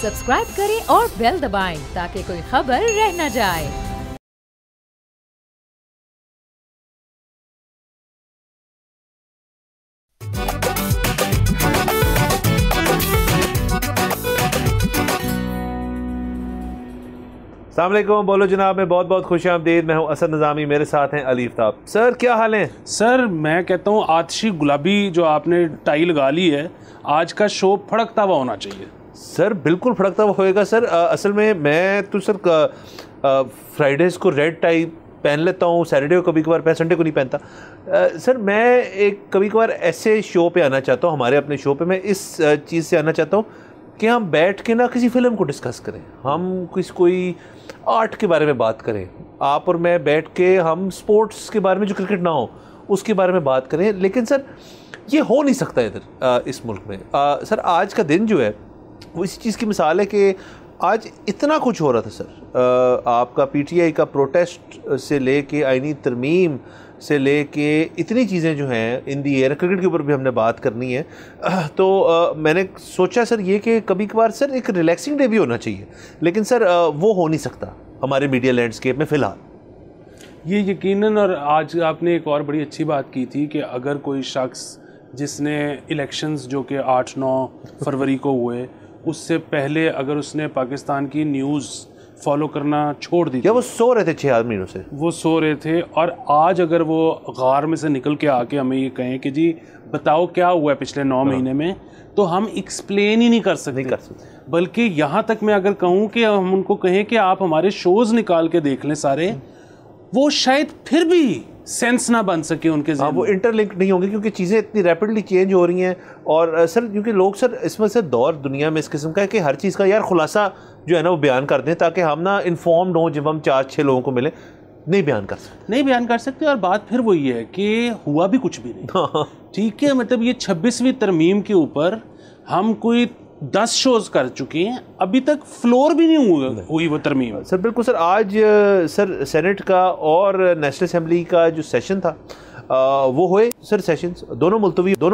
Subscribe करें और bell दबाएं ताकि कोई खबर रह न जाए। अस्सलाम वालेकुम, बोलो जनाब में बहुत बहुत खुश आमदीद। मैं हूं असद निज़ामी, मेरे साथ हैं अली आफ्ताब। सर क्या हाल है? सर मैं कहता हूँ आतिशी गुलाबी जो आपने टाई लगा ली है, आज का शो फड़कता हुआ होना चाहिए। सर बिल्कुल फड़कता हुआ होएगा सर। असल में मैं तो सर फ्राइडेज़ को रेड टाई पहन लेता हूँ, सैटरडे को कभी कभार पहन, संडे को नहीं पहनता। सर मैं एक कभी कभार ऐसे शो पे आना चाहता हूँ, हमारे अपने शो पे मैं इस चीज़ से आना चाहता हूँ कि हम बैठ के ना किसी फिल्म को डिस्कस करें, हम कोई आर्ट के बारे में बात करें, आप और मैं बैठ के हम स्पोर्ट्स के बारे में, जो क्रिकेट ना हो उसके बारे में बात करें। लेकिन सर ये हो नहीं सकता इधर इस मुल्क में। सर आज का दिन जो है वो इसी चीज़ की मिसाल है कि आज इतना कुछ हो रहा था सर। आपका पीटीआई का प्रोटेस्ट से लेके आईनी तरमीम से लेके इतनी चीज़ें जो हैं इन दी एयर, क्रिकेट के ऊपर भी हमने बात करनी है। तो मैंने सोचा सर ये कि कभी कभार सर एक रिलैक्सिंग डे भी होना चाहिए, लेकिन सर वो हो नहीं सकता हमारे मीडिया लैंडस्केप में फ़िलहाल। ये यकीनन, और आज आपने एक और बड़ी अच्छी बात की थी कि अगर कोई शख्स जिसने इलेक्शंस जो कि 8-9 फरवरी को हुए, उससे पहले अगर उसने पाकिस्तान की न्यूज़ फॉलो करना छोड़ दी, या वो सो रहे थे 6 महीनों से, वो सो रहे थे, और आज अगर वो गार में से निकल के आके हमें ये कहें कि जी बताओ क्या हुआ है पिछले 9 महीने में, तो हम एक्सप्लेन ही नहीं कर सकते। बल्कि यहाँ तक मैं अगर कहूँ कि हम उनको कहें कि आप हमारे शोज़ निकाल के देख लें सारे, वो शायद फिर भी सेंस ना बन सके उनके। हाँ, वो इंटरलिंक नहीं होंगे क्योंकि चीज़ें इतनी रैपिडली चेंज हो रही हैं। और सर क्योंकि लोग सर इसमें से दौर दुनिया में इस किस्म का है कि हर चीज़ का यार खुलासा जो है ना वो बयान कर दें, ताकि हम ना इन्फॉर्म्ड हों। जब हम 4-6 लोगों को मिले, नहीं बयान कर सकते। और बात फिर वही है कि हुआ भी कुछ भी नहीं। ठीक है, मतलब ये 26वीं तरमीम के ऊपर हम कोई 10 शोज़ कर चुके हैं, अभी तक फ्लोर भी नहीं हुई वो तरमीम। सर बिल्कुल सर। आज सर सेनेट का और नेशनल असेंबली का जो सेशन था वो हुए सर। सेशंस दोनों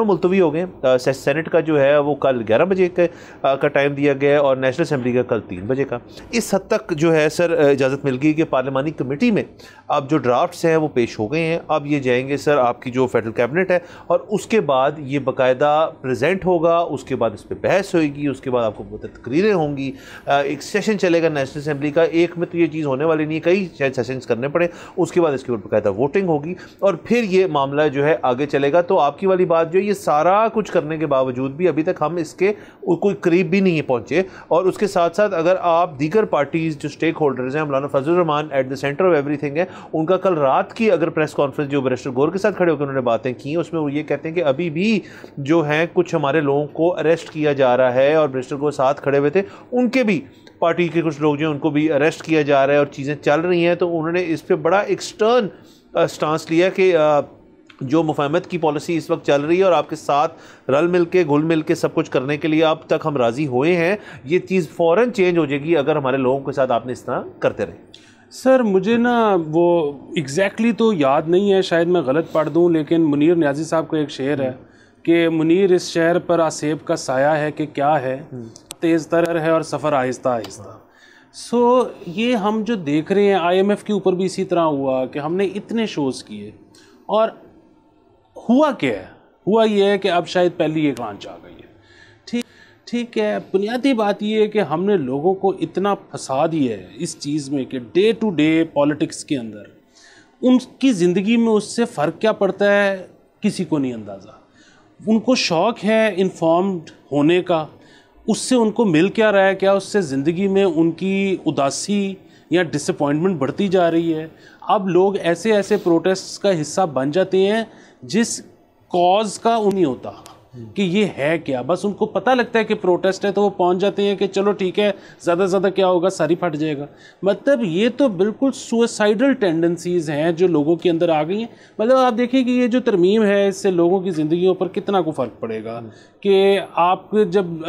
मुलतवी हो गए। सेनेट का जो है वो कल 11 बजे का टाइम दिया गया है और नेशनल असेंबली का कल 3 बजे का। इस हद तक जो है सर इजाज़त मिल गई कि पार्लिमानी कमेटी में अब जो ड्राफ्ट्स हैं वो पेश हो गए हैं। अब ये जाएंगे सर आपकी जो फेडरल कैबिनेट है, और उसके बाद ये बाकायदा प्रेजेंट होगा, उसके बाद इस पर बहस होगी, उसके बाद आपको बहुत तकरीरें होंगी, एक सेशन चलेगा नेशनल असेंबली का। एक में तो ये चीज़ होने वाली नहीं है, कई शायद सेशंस करने पड़े। उसके बाद इसके ऊपर बाकायदा वोटिंग होगी और फिर ये मामला जो है आगे चलेगा। तो आपकी वाली बात जो है, ये सारा कुछ करने के बावजूद भी अभी तक हम इसके कोई करीब भी नहीं पहुंचे। और उसके साथ साथ अगर आप दीगर पार्टीज जो स्टेक होल्डर्स हैं, मौलाना Fazlur Rahman at the centre of everything है, उनका कल रात की अगर प्रेस कॉन्फ्रेंस जो बैरिस्टर गौर के साथ खड़े होकर उन्होंने बातें की, उसमें वो ये कहते हैं कि अभी भी जो है कुछ हमारे लोगों को अरेस्ट किया जा रहा है, और बैरिस्टर गौर साथ खड़े हुए थे, उनके भी पार्टी के कुछ लोग जो हैं उनको भी अरेस्ट किया जा रहा है और चीज़ें चल रही हैं। तो उन्होंने इस पर बड़ा एक स्टर्न स्टांस लिया कि जो मुफाहमत की पॉलिसी इस वक्त चल रही है और आपके साथ रल मिल के घुल मिल के सब कुछ करने के लिए अब तक हम राज़ी हुए हैं, ये चीज़ फ़ौरन चेंज हो जाएगी अगर हमारे लोगों के साथ आपने इस तरह करते रहे। सर मुझे ना वो एग्जैक्टली तो याद नहीं है, शायद मैं गलत पढ़ दूं, लेकिन मुनीर न्याजी साहब का एक शेर है कि मुनीर इस शहर पर आसेब का साया है कि क्या है, तेज़ तर है और सफ़र आहिस्ता आहिस्ता। सो ये हम जो देख रहे हैं, IMF के ऊपर भी इसी तरह हुआ कि हमने इतने शोज़ किए, और हुआ क्या है? हुआ ये है कि अब शायद पहली एक लांच आ गई है। ठीक है, बुनियादी बात ये है कि हमने लोगों को इतना फंसा दिया है इस चीज़ में कि डे टू डे पॉलिटिक्स के अंदर उनकी ज़िंदगी में उससे फ़र्क क्या पड़ता है किसी को नहीं अंदाज़ा। उनको शौक़ है इन्फॉर्म्ड होने का, उससे उनको मिल क्या रहा है, क्या उससे ज़िंदगी में उनकी उदासी या डिसअपॉइंटमेंट बढ़ती जा रही है। अब लोग ऐसे ऐसे प्रोटेस्ट का हिस्सा बन जाते हैं जिस कॉज का उन्हीं होता कि ये है क्या, बस उनको पता लगता है कि प्रोटेस्ट है तो वो पहुंच जाते हैं कि चलो ठीक है, ज़्यादा से ज़्यादा क्या होगा, सारी फट जाएगा। मतलब ये तो बिल्कुल सुसाइडल टेंडेंसीज़ हैं जो लोगों के अंदर आ गई हैं। मतलब आप देखिए कि ये जो तरमीम है इससे लोगों की ज़िंदगियों पर कितना को फ़र्क पड़ेगा। कि आप जब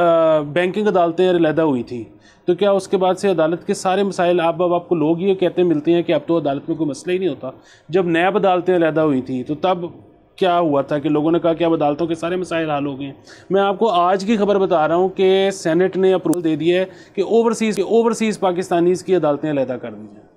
बैंकिंग अदालतें अलहदा हुई थी तो क्या उसके बाद से अदालत के सारे मसाइल अब आपको लोग ये कहते मिलते हैं कि अब तो अदालत में कोई मसला ही नहीं होता। जब नैब अदालतें अलहदा हुई थी तो तब क्या हुआ था कि लोगों ने कहा कि अब अदालतों के सारे मसाइल हल हो गए हैं। मैं आपको आज की खबर बता रहा हूँ कि सेनेट ने अप्रूवल दे दिया है कि ओवरसीज़ पाकिस्तानीज़ की अदालतें अलहदा कर दी हैं।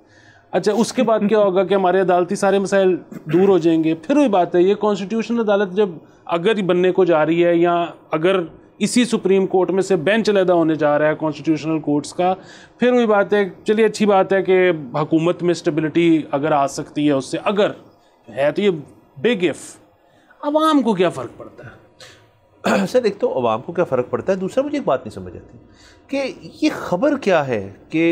अच्छा, उसके बाद क्या होगा कि हमारे अदालती सारे मसाइल दूर हो जाएंगे। फिर वही बात है, ये कॉन्स्टिट्यूशनल अदालत जब अगर बनने को जा रही है या अगर इसी सुप्रीम कोर्ट में से बेंच अलहदा होने जा रहा है कॉन्स्टिट्यूशनल कोर्ट्स का, फिर वही बात है, चलिए अच्छी बात है कि हुकूमत में स्टेबिलिटी अगर आ सकती है उससे, अगर है तो ये बिग इफ़। अवाम को क्या फ़र्क पड़ता है? सर एक तो अवाम को क्या फ़र्क पड़ता है, दूसरा मुझे एक बात नहीं समझ आती कि ये ख़बर क्या है कि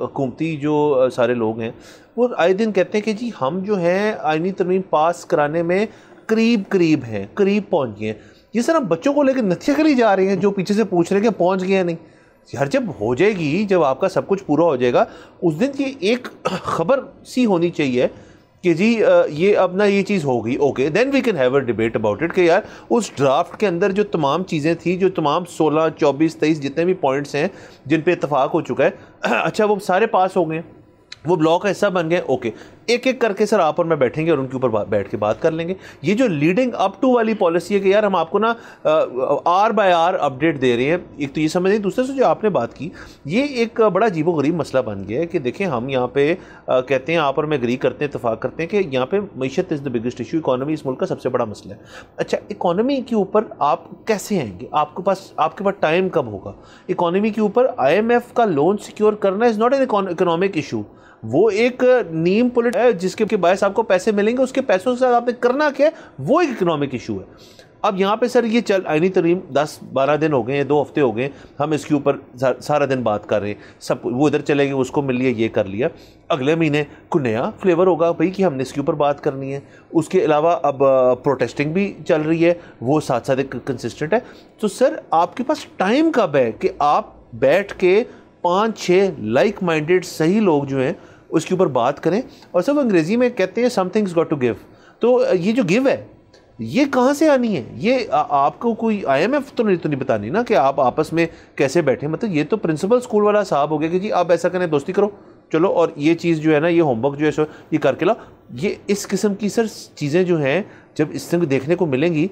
हुकूमती जो सारे लोग हैं वो आए दिन कहते हैं कि जी हम जो है आईनी तरमीम पास कराने में करीब हैं, करीब पहुंच गए हैं। ये सर हम बच्चों को लेकर नथियाकली जा रहे हैं जो पीछे से पूछ रहे हैं कि पहुंच गए या नहीं। यार जब हो जाएगी, जब आपका सब कुछ पूरा हो जाएगा, उस दिन ये एक ख़बर सी होनी चाहिए कि जी ये अब ना ये चीज़ होगी, okay then we can have a debate about it कि यार उस ड्राफ्ट के अंदर जो तमाम चीज़ें थी, जो तमाम 16, 24, 23 जितने भी पॉइंट्स हैं जिन पे इत्तेफाक हो चुका है, अच्छा वो सारे पास हो गए, वो ब्लॉक का हिस्सा बन गए, ओके एक एक करके सर आप और मैं बैठेंगे और उनके ऊपर बैठ के बात कर लेंगे। ये जो लीडिंग अप टू वाली पॉलिसी है कि यार हम आपको ना आर बाय आर अपडेट दे रहे हैं, एक तो ये समझ नहीं। दूसरे से जो आपने बात की, ये एक बड़ा अजीबोगरीब मसला बन गया है कि देखें हम यहाँ पे कहते हैं, आप और मैं एग्री करते हैं, इत्तेफाक करते हैं कि यहाँ पे मईशत is the biggest issue, economy इस मुल्क का सबसे बड़ा मसला है। अच्छा, इकॉनमी के ऊपर आप कैसे आएंगे? आपके पास टाइम कब होगा? इकॉनमी के ऊपर IMF का लोन सिक्योर करना is not an economic issue, वो एक नीम पुलिट है जिसके बायस आपको पैसे मिलेंगे, उसके पैसों से आपने करना क्या है, वो एक इकोनॉमिक इशू है। अब यहाँ पे सर ये चल आईनी तरीम 10-12 दिन हो गए हैं, 2 हफ्ते हो गए, हम इसके ऊपर सारा दिन बात कर रहे हैं, सब वो इधर चले गए, उसको मिल लिया, ये कर लिया। अगले महीने कोई नया फ्लेवर होगा भाई कि हमने इसके ऊपर बात करनी है। उसके अलावा अब प्रोटेस्टिंग भी चल रही है, वो साथ साथ एक कंसिस्टेंट है। तो सर आपके पास टाइम कब है कि आप बैठ के 5-6 लाइक माइंडेड सही लोग जो हैं उसके ऊपर बात करें? और सब अंग्रेज़ी में कहते हैं समथिंग्स गॉट टू गिव। तो ये जो गिव है ये कहाँ से आनी है? ये आपको कोई IMF तो नहीं बतानी ना कि आप आपस में कैसे बैठे। मतलब ये तो प्रिंसिपल स्कूल वाला साहब हो गया कि जी आप ऐसा करें, दोस्ती करो, चलो, और ये चीज़ जो है ना, ये होमवर्क जो है सो ये करके लाओ। ये इस किस्म की सर चीज़ें जो हैं जब इस तरह देखने को मिलेंगी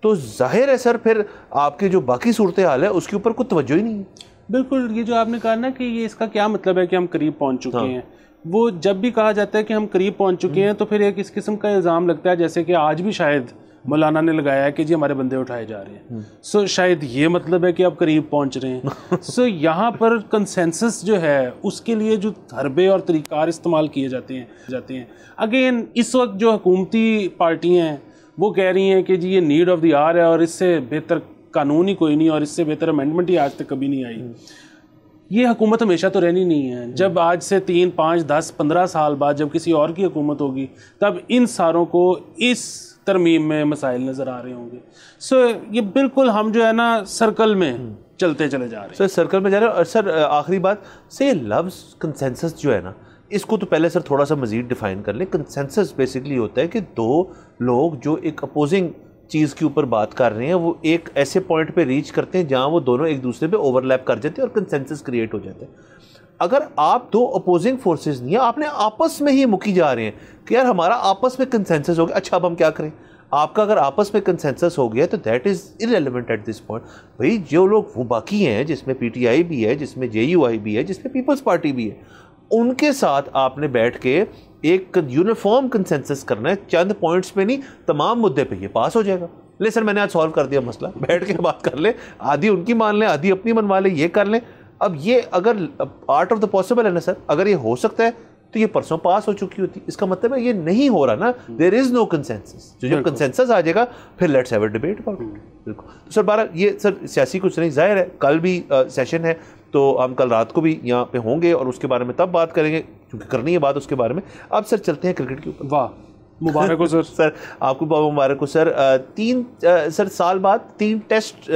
तो जाहिर है सर फिर आपके जो बाकी सूरत हाल है उसके ऊपर कोई तवज्जो ही नहीं है। बिल्कुल, ये जो आपने कहा ना कि ये इसका क्या मतलब है कि हम करीब पहुंच चुके हैं, वो जब भी कहा जाता है कि हम करीब पहुंच चुके हैं तो फिर एक इस किस्म का इल्ज़ाम लगता है जैसे कि आज भी शायद मौलाना ने लगाया है कि जी हमारे बंदे उठाए जा रहे हैं। सो शायद ये मतलब है कि अब करीब पहुंच रहे हैं। यहाँ पर कंसेंसस जो है उसके लिए जो हरबे और तरीक़ार इस्तेमाल किए जाते हैं अगेन इस वक्त जो हुकूमती पार्टियाँ हैं वो कह रही हैं कि जी ये नीड ऑफ द आवर है और इससे बेहतर कानून ही कोई नहीं और इससे बेहतर अमेंडमेंट ही आज तक कभी नहीं आई। ये हुकूमत हमेशा तो रहनी नहीं है। जब आज से 3, 5, 10, 15 साल बाद जब किसी और की हुकूमत होगी तब इन सारों को इस तरमीम में मसाइल नज़र आ रहे होंगे। सो ये बिल्कुल हम जो है ना सर्कल में चलते चले जा रहे हैं। सर सर्कल में जा रहे हैं। और सर आखिरी बात से लव्स कंसेंसस जो है ना, इसको तो पहले सर थोड़ा सा मज़ीद डिफ़ाइन कर लें। कंसेंसस बेसिकली होता है कि दो लोग जो एक अपोजिंग चीज़ के ऊपर बात कर रहे हैं वो एक ऐसे पॉइंट पे रीच करते हैं जहां वो दोनों एक दूसरे पे ओवरलैप कर जाते हैं और कंसेंसस क्रिएट हो जाता है। अगर आप दो अपोजिंग फोर्सेस नहीं है, आपने आपस में ही मुकी जा रहे हैं कि यार हमारा आपस में कंसेंसस हो गया, अच्छा अब हम क्या करें? आपका अगर आपस में कंसेंसस हो गया तो that is irrelevant at this point. भाई जो लोग वो बाकी हैं, जिसमें PTI भी है, जिसमें JUI भी है, जिसमें पीपल्स पार्टी भी है, उनके साथ आपने बैठ के एक यूनिफॉर्म कंसेंसस करना है। चंद पॉइंट्स पे नहीं, तमाम मुद्दे पे ये पास हो जाएगा। ले सर मैंने आज सॉल्व कर दिया मसला, बैठ के बात कर ले, आधी उनकी मान लें, आधी अपनी मनवा लें, ये कर लें। अब ये अगर आर्ट ऑफ द पॉसिबल है ना सर, अगर ये हो सकता है तो ये परसों पास हो चुकी होती। इसका मतलब है ये नहीं हो रहा ना, देयर इज़ नो कंसेंसस। जो जब कंसेंसस आ जाएगा फिर let's have a debate about it. बिल्कुल। तो सर 12 ये सर सियासी कुछ नहीं, जाहिर है कल भी सेशन है तो हम कल रात को भी यहाँ पे होंगे और उसके बारे में तब बात करेंगे क्योंकि करनी है बात उसके बारे में। अब सर चलते हैं क्रिकेट के ऊपर। वाह, मुबारक हो सर। सर आपको बहुत मुबारक हो सर। 3 साल बाद 3 टेस्ट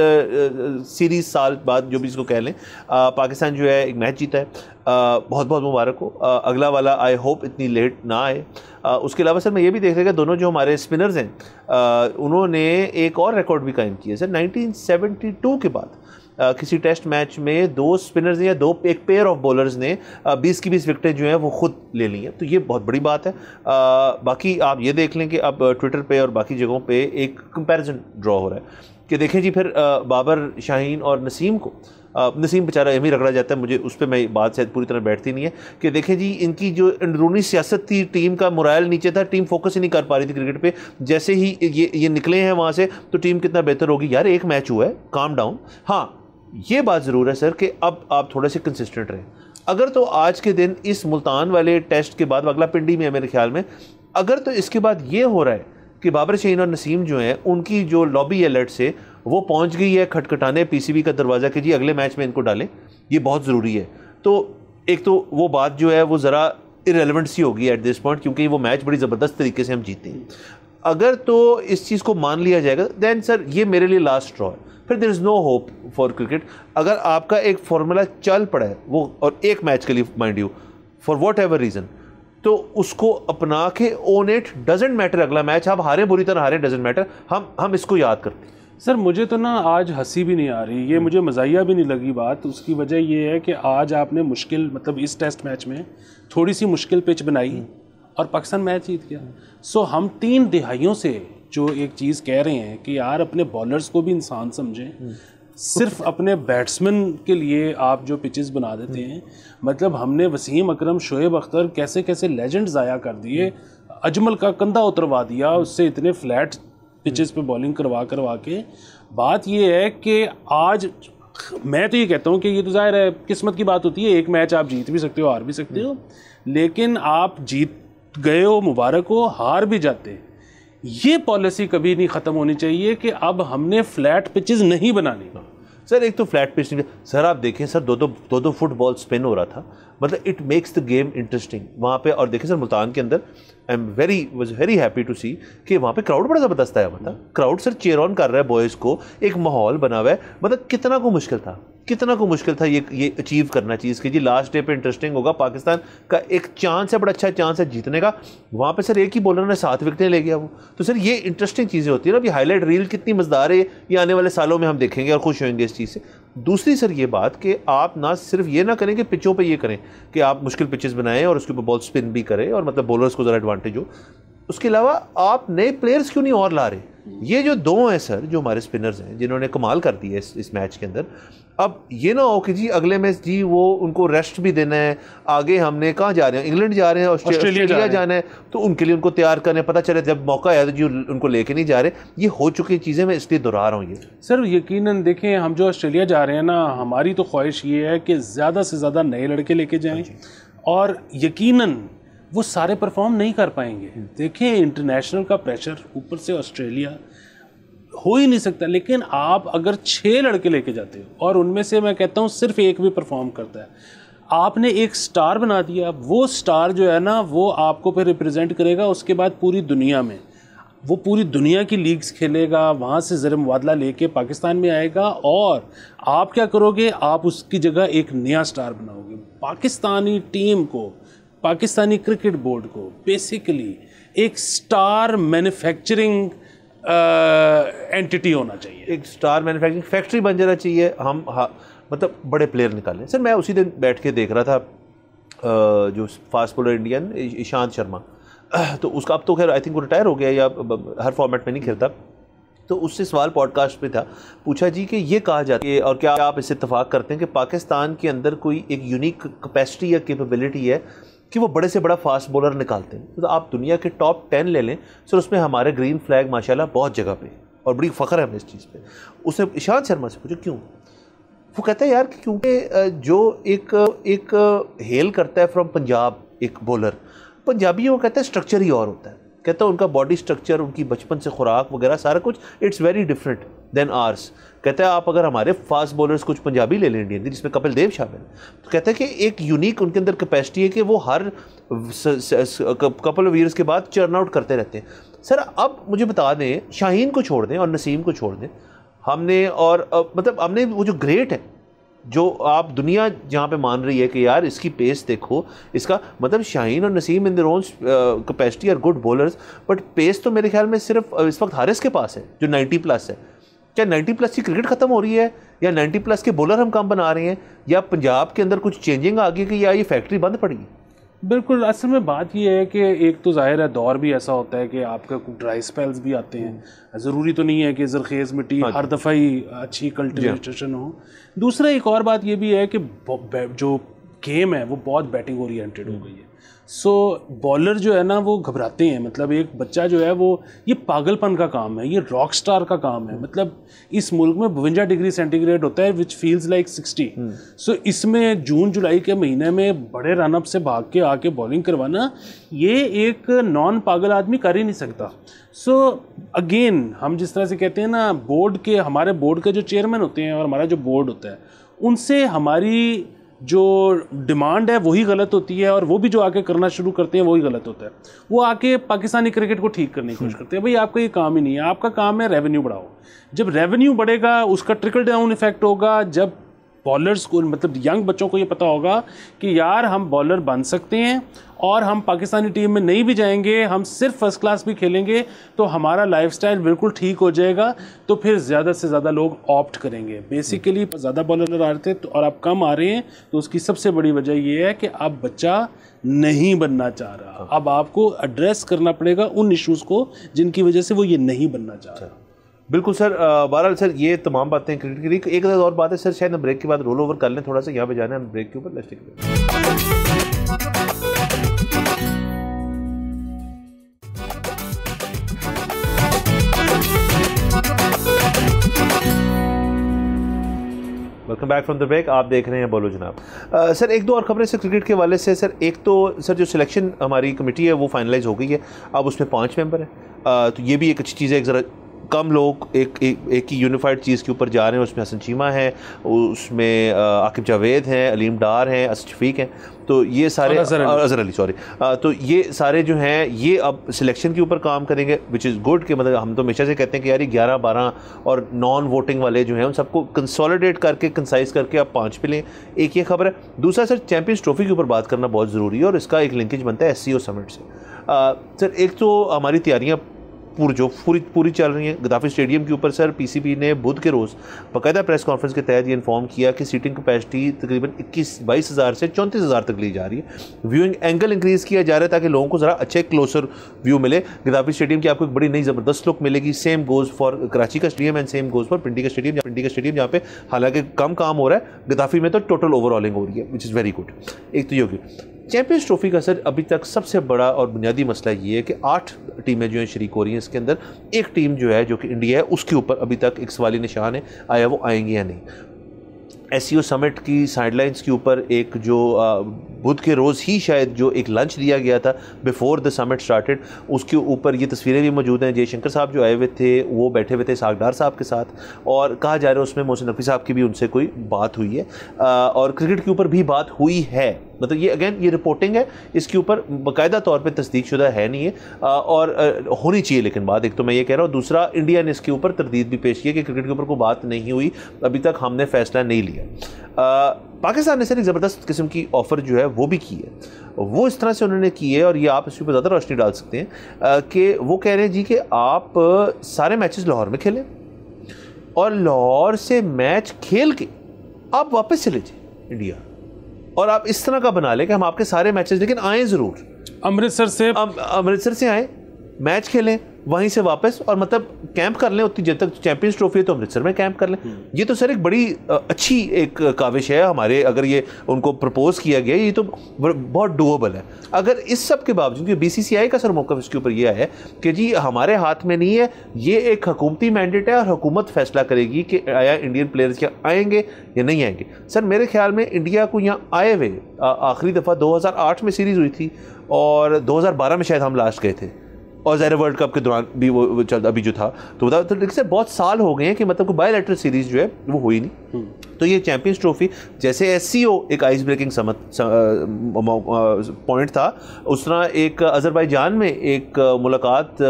सीरीज़ साल बाद जो भी इसको कह लें, पाकिस्तान जो है एक मैच जीता है। बहुत बहुत मुबारक हो। अगला वाला आई होप इतनी लेट ना आए। उसके अलावा सर मैं ये भी देख रहा था दोनों जो हमारे स्पिनर्स हैं उन्होंने एक और रिकॉर्ड भी कायम किया सर। 1972 के बाद किसी टेस्ट मैच में 2 स्पिनर्स या एक पेयर ऑफ बॉलर्स ने 20 की 20 विकेटें जो हैं वो खुद ले ली हैं, तो ये बहुत बड़ी बात है। बाकी आप ये देख लें कि अब ट्विटर पे और बाकी जगहों पे एक कंपैरिजन ड्रॉ हो रहा है कि देखें जी फिर बाबर, शाहीन और नसीम को, नसीम बेचारा एम ही रगड़ा जाता है, मुझे उस पर मैं बात शायद पूरी तरह बैठती नहीं है कि देखें जी इनकी जो अंदरूनी सियासत थी, टीम का मोराल नीचे था, टीम फोकस ही नहीं कर पा रही थी क्रिकेट पे। जैसे ही ये निकले हैं वहाँ से तो टीम कितना बेहतर होगी। यार एक मैच हुआ है, काम डाउन। हाँ ये बात ज़रूर है सर कि अब आप थोड़े से कंसिस्टेंट रहें। अगर तो आज के दिन इस मुल्तान वाले टेस्ट के बाद, अगला पिंडी में है मेरे ख्याल में, अगर तो इसके बाद ये हो रहा है कि बाबर, शाहीन और नसीम जो हैं उनकी जो लॉबी अलर्ट से वो पहुंच गई है खटखटाने पीसीबी का दरवाज़ा कि जी अगले मैच में इनको डालें, ये बहुत ज़रूरी है। तो एक तो वो बात जो है वो ज़रा इरेलेवेंट सी होगी एट दिस पॉइंट, क्योंकि वो मैच बड़ी ज़बरदस्त तरीके से हम जीते हैं। अगर तो इस चीज़ को मान लिया जाएगा दैन सर ये मेरे लिए लास्ट स्ट्रॉ है, फिर there is no hope for cricket. अगर आपका एक फार्मूला चल पड़ा है वो, और एक मैच के लिए mind you, for what ever reason, तो उसको अपना के ओन इट, डजेंट मैटर अगला मैच आप हारे, बुरी तरह हारे, डजेंट मैटर, हम इसको याद करते हैं। सर मुझे तो ना आज हंसी भी नहीं आ रही, ये मुझे मज़ाहिया भी नहीं लगी बात। उसकी वजह ये है कि आज आपने मुश्किल, मतलब इस टेस्ट मैच में थोड़ी सी मुश्किल पिच बनाई और पाकिस्तान मैच जीत गया। सो हम 3 दिहाइयों से जो एक चीज़ कह रहे हैं कि यार अपने बॉलर्स को भी इंसान समझें, सिर्फ अपने बैट्समैन के लिए आप जो पिचेस बना देते हैं, मतलब हमने वसीम अकरम, शोएब अख्तर कैसे कैसे लेजेंड ज़ाया कर दिए, अजमल का कंधा उतरवा दिया, उससे इतने फ्लैट पिचेस पे बॉलिंग करवा के। बात ये है कि आज मैं तो ये कहता हूँ कि ये तो ज़ाहिर है किस्मत की बात होती है, एक मैच आप जीत भी सकते हो, हार भी सकते हो, लेकिन आप जीत गए हो, मुबारक हो, हार भी जाते, ये पॉलिसी कभी नहीं ख़त्म होनी चाहिए कि अब हमने फ्लैट पिचेस नहीं बनानी। सर एक तो फ्लैट पिच नहीं, सर आप देखें सर दो फुट बॉल स्पिन हो रहा था, मतलब it makes the game interesting वहाँ पे। और देखें सर मुल्तान के अंदर I am was very happy to see कि वहाँ पे क्राउड बड़ा ज़बरदस्त आया हुआ था, क्राउड सर चेयर ऑन कर रहा है बॉयज़ को, एक माहौल बना हुआ है, मतलब कितना को मुश्किल था ये अचीव करना चीज़ कि जी लास्ट डे पे इंटरेस्टिंग होगा, पाकिस्तान का एक चांस है, बड़ा अच्छा चांस है जीतने का। वहाँ पे सर एक ही बॉलर ने 7 विकेटें ले गया वो, तो सर ये इंटरेस्टिंग चीज़ें होती है ना। अभी हाईलाइट रील कितनी मज़ेदार है, ये आने वाले सालों में हम देखेंगे और खुश होंगे इस चीज़ से। दूसरी सर ये बात कि आप ना सिर्फ ये ना करें कि पिचों पे ये करें कि आप मुश्किल पिचेस बनाएं और उसके ऊपर बॉल स्पिन भी करें और मतलब बॉलर्स को ज़रा एडवांटेज हो, उसके अलावा आप नए प्लेयर्स क्यों नहीं और ला रहे। ये जो 2 हैं सर जो हमारे स्पिनर्स हैं जिन्होंने कमाल कर दी है इस मैच के अंदर, अब ये ना हो कि जी अगले मैच जी वो उनको रेस्ट भी देना है, आगे हमने कहाँ जा रहे हैं, इंग्लैंड जा रहे हैं, ऑस्ट्रेलिया जाना है, तो उनके लिए उनको तैयार करने, पता चले जब मौका आया तो जी उनको लेके नहीं जा रहे। ये हो चुकी चीज़ें, मैं इसलिए दोहरा रहा हूँ ये। सर यकीनन देखें, हम जो ऑस्ट्रेलिया जा रहे हैं ना, हमारी तो ख्वाहिश ये है कि ज़्यादा से ज़्यादा नए लड़के लेके जाएँ, और यकीनन वो सारे परफॉर्म नहीं कर पाएंगे। देखें इंटरनेशनल का प्रेशर, ऊपर से ऑस्ट्रेलिया, हो ही नहीं सकता। लेकिन आप अगर 6 लड़के लेके जाते हो और उनमें से मैं कहता हूँ सिर्फ एक भी परफॉर्म करता है, आपने एक स्टार बना दिया। वो स्टार जो है ना वो आपको फिर रिप्रेजेंट करेगा उसके बाद पूरी दुनिया में, वो पूरी दुनिया की लीग्स खेलेगा, वहाँ से ज़र मुबादला लेके पाकिस्तान में आएगा, और आप क्या करोगे, आप उसकी जगह एक नया स्टार बनाओगे। पाकिस्तानी टीम को, पाकिस्तानी क्रिकेट बोर्ड को बेसिकली एक स्टार मैन्युफैक्चरिंग एंटिटी होना चाहिए, एक स्टार मैन्युफैक्चरिंग फैक्ट्री बन जाना चाहिए। हम मतलब बड़े प्लेयर निकालें। सर मैं उसी दिन बैठ के देख रहा था जो fast bowler Indian Ishant Sharma, तो उसका अब तो खैर आई थिंक वो रिटायर हो गया या हर फॉर्मेट में नहीं खेलता, तो उससे सवाल पॉडकास्ट पे था, पूछा जी कि ये कहा जाता है और क्या आप इससे इत्तेफाक करते हैं कि पाकिस्तान के अंदर कोई एक यूनिक कैपेसिटी या कैपेबिलिटी है कि वो बड़े से बड़ा फास्ट बॉलर निकालते हैं। तो आप दुनिया के टॉप 10 ले लें सर, उसमें हमारे ग्रीन फ्लैग माशाल्लाह बहुत जगह पे, और बड़ी फ़ख्र है हमें इस चीज़ पे। उसने ईशांत शर्मा से पूछा क्यों, वो कहता है यार क्योंकि जो एक हेल करता है फ्रॉम पंजाब एक बॉलर, पंजाबी वो कहता है स्ट्रक्चर ही और होता है, कहता है उनका बॉडी स्ट्रक्चर, उनकी बचपन से खुराक वगैरह सारा कुछ it's very different than ours. कहता है आप अगर हमारे फास्ट बॉलर्स कुछ पंजाबी ले लें इंडियन की, जिसमें कपिल देव शामिल है, तो कहता है कि एक यूनिक उनके अंदर कैपेसिटी है कि वो हर कपल ऑफ ईयर्स के बाद चर्न आउट करते रहते हैं। सर अब मुझे बता दें, शाहीन को छोड़ दें और नसीम को छोड़ दें, हमने और मतलब हमने वो जो ग्रेट है, जो आप दुनिया जहाँ पे मान रही है कि यार इसकी पेस देखो, इसका मतलब शाहीन और Naseem in their own capacity are good bowlers, but pace तो मेरे ख्याल में सिर्फ इस वक्त हारिस के पास है जो 90+ है। क्या 90+ की क्रिकेट ख़त्म हो रही है या 90+ के बॉलर हम कम बना रहे हैं, या पंजाब के अंदर कुछ चेंजिंग आ गई कि या ये फैक्ट्री बंद पड़ी? बिल्कुल, असल में बात ये है कि एक तो ज़ाहिर है दौर भी ऐसा होता है कि आपका कुछ ड्राई स्पेल्स भी आते हैं। ज़रूरी तो नहीं है कि ज़रखेज़ मिट्टी हर दफ़ा ही अच्छी कल्टिवेशन हो। दूसरा एक और बात ये भी है कि जो गेम है वो बहुत बैटिंग ओरिएंटेड हो गई है। सो बॉलर जो है ना वो घबराते हैं। मतलब एक बच्चा जो है वो, ये पागलपन का काम है, ये रॉक स्टार का काम है। मतलब इस मुल्क में 52 डिग्री सेंटीग्रेड होता है विच फील्स लाइक 60। सो इसमें जून जुलाई के महीने में बड़े रनअप से भाग के आके बॉलिंग करवाना, ये एक नॉन पागल आदमी कर ही नहीं सकता। सो अगेन हम जिस तरह से कहते हैं ना, बोर्ड के, हमारे बोर्ड के जो चेयरमैन होते हैं और हमारा जो बोर्ड होता है, उनसे हमारी जो डिमांड है वही गलत होती है, और वो भी जो आके करना शुरू करते हैं वही गलत होता है। वो आके पाकिस्तानी क्रिकेट को ठीक करने की कोशिश करते हैं। भाई आपका ये काम ही नहीं है, आपका काम है रेवेन्यू बढ़ाओ। जब रेवेन्यू बढ़ेगा उसका ट्रिकल डाउन इफेक्ट होगा। जब बॉलर्स को, मतलब यंग बच्चों को ये पता होगा कि यार हम बॉलर बन सकते हैं और हम पाकिस्तानी टीम में नहीं भी जाएंगे, हम सिर्फ फर्स्ट क्लास भी खेलेंगे, तो हमारा लाइफस्टाइल बिल्कुल ठीक हो जाएगा। तो फिर ज़्यादा से ज़्यादा लोग ऑप्ट करेंगे। बेसिकली ज़्यादा बॉलर आ रहे थे और अब कम आ रहे हैं, तो उसकी सबसे बड़ी वजह ये है कि अब बच्चा नहीं बनना चाह रहा। अब आपको एड्रेस करना पड़ेगा उन इश्यूज़ को जिनकी वजह से वो ये नहीं बनना चाह रहा। बिल्कुल सर। बहरहाल सर ये तमाम बातें क्रिकेट की। एक और बात है सर, शायद हम ब्रेक के बाद रोल ओवर कर लें थोड़ा सा, यहाँ पे जाना है हम ब्रेक के ऊपर। Let's take welcome back from the break. आप देख रहे हैं बोलो जनाब। सर एक दो और खबरें सर क्रिकेट के हवाले से। सर एक तो सर जो सिलेक्शन हमारी कमेटी है वो फाइनलाइज हो गई है, अब उसमें 5 मेंबर हैं। तो ये भी एक अच्छी चीज़ है। एक ज़रा कम लोग एक ही यूनिफाइड चीज़ के ऊपर जा रहे हैं। उसमें हसन चीमा है, उसमें आकिब जावेद हैं, अलीम डार हैं, असद शफीक हैं। तो ये सारे, अजहर अली सॉरी, तो ये सारे जो हैं ये अब सिलेक्शन के ऊपर काम करेंगे, विच इज़ गुड। कि मतलब हम तो हमेशा से कहते हैं कि यार 11, 12 और नॉन वोटिंग वाले जो हैं उन सबको कंसोलिडेट करके, कंसाइज करके आप 5 पे लें। एक ये खबर है। दूसरा सर चैम्पियंस ट्रॉफी के ऊपर बात करना बहुत ज़रूरी है और इसका एक लिंकेज बनता है SCO समिट से। सर एक तो हमारी तैयारियाँ पूरी चल रही हैं गद्दाफी स्टेडियम के ऊपर। सर PCB ने बुध के रोज़ बाकायदा प्रेस कॉन्फ्रेंस के तहत ये इन्फॉर्म किया कि सीटिंग कैपेसिटी तकरीबन 22 हज़ार से 34 हज़ार तक ली जा रही है। व्यूइंग एंगल इंक्रीज़ किया जा रहा है ताकि लोगों को ज़रा अच्छे क्लोजर व्यू मिले। गद्दाफी स्टेडियम की आपको एक बड़ी नई ज़बरदस्त लुक मिलेगी। सेम गोज़ फॉर कराची का stadium and same goes for Pindi का स्टेडियम जहाँ पे हालांकि कम काम हो रहा है, गद्दाफी में तो टोटल ओवरऑलिंग हो रही है, विच इज़ वेरी गुड। एक तो ये होगी। चैम्पियंस ट्रॉफी का सर अभी तक सबसे बड़ा और बुनियादी मसला ये है कि 8 टीमें जो हैं शरीक हो रही हैं। इसके अंदर एक टीम जो है जो कि इंडिया है, उसके ऊपर अभी तक एक सवाली निशान है, आया वो आएंगे या नहीं। SCO समिट की साइडलाइंस के ऊपर एक जो बुध के रोज़ ही शायद जो एक लंच दिया गया था बिफोर द समिट स्टार्टेड, उसके ऊपर ये तस्वीरें भी मौजूद हैं। जयशंकर साहब जो आए हुए थे वो बैठे हुए थे सागदार साहब के साथ, और कहा जा रहा है उसमें मोहसिन नकवी साहब की भी उनसे कोई बात हुई है और क्रिकेट के ऊपर भी बात हुई है। मतलब ये अगेन ये रिपोर्टिंग है, इसके ऊपर बाकायदा तौर पे तस्दीक शुदा है नहीं है और होनी चाहिए। लेकिन बात एक तो मैं ये कह रहा हूँ, दूसरा इंडिया ने इसके ऊपर तरदीद भी पेश की है कि क्रिकेट के ऊपर कोई बात नहीं हुई, अभी तक हमने फैसला नहीं लिया। पाकिस्तान ने सर एक ज़बरदस्त किस्म की ऑफ़र जो है वो भी की है। वो इस तरह से उन्होंने की है और ये आप इस पर ज़्यादा रोशनी डाल सकते हैं कि वो कह रहे हैं जी कि आप सारे मैचेस लाहौर में खेलें और लाहौर से मैच खेल के आप वापस चले जाए इंडिया, और आप इस तरह का बना लें कि हम आपके सारे मैचेस, लेकिन आएँ ज़रूर अमृतसर से आएँ, मैच खेलें, वहीं से वापस, और मतलब कैंप कर लें उतनी जब तक चैंपियंस ट्रॉफी है तो अमृतसर में कैंप कर लें। ये तो सर एक बड़ी अच्छी एक काविश है हमारे, अगर ये उनको प्रपोज किया गया, ये तो बहुत डूएबल है। अगर इस सब के बावजूद BCCI का सर मौक़िफ़ इसके ऊपर यह है कि जी हमारे हाथ में नहीं है, ये एक हुकूमती मैंडेट है और हुकूमत फैसला करेगी कि आया इंडियन प्लेयर्स क्या आएंगे या नहीं आएंगे। सर मेरे ख्याल में इंडिया को यहाँ आए हुए आखिरी दफ़ा 2008 में सीरीज़ हुई थी और 2012 में शायद हम लास्ट गए थे, और ज़ाहिर वर्ल्ड कप के दौरान भी वो चल अभी जो था, तो बताओ तो इससे बहुत साल हो गए हैं कि मतलब कोई बायलैटरल सीरीज़ जो है वो हुई नहीं। तो ये चैंपियंस ट्रॉफी जैसे SCO एक आइस ब्रेकिंग पॉइंट था, उस तरह एक अज़रबैजान में एक मुलाकात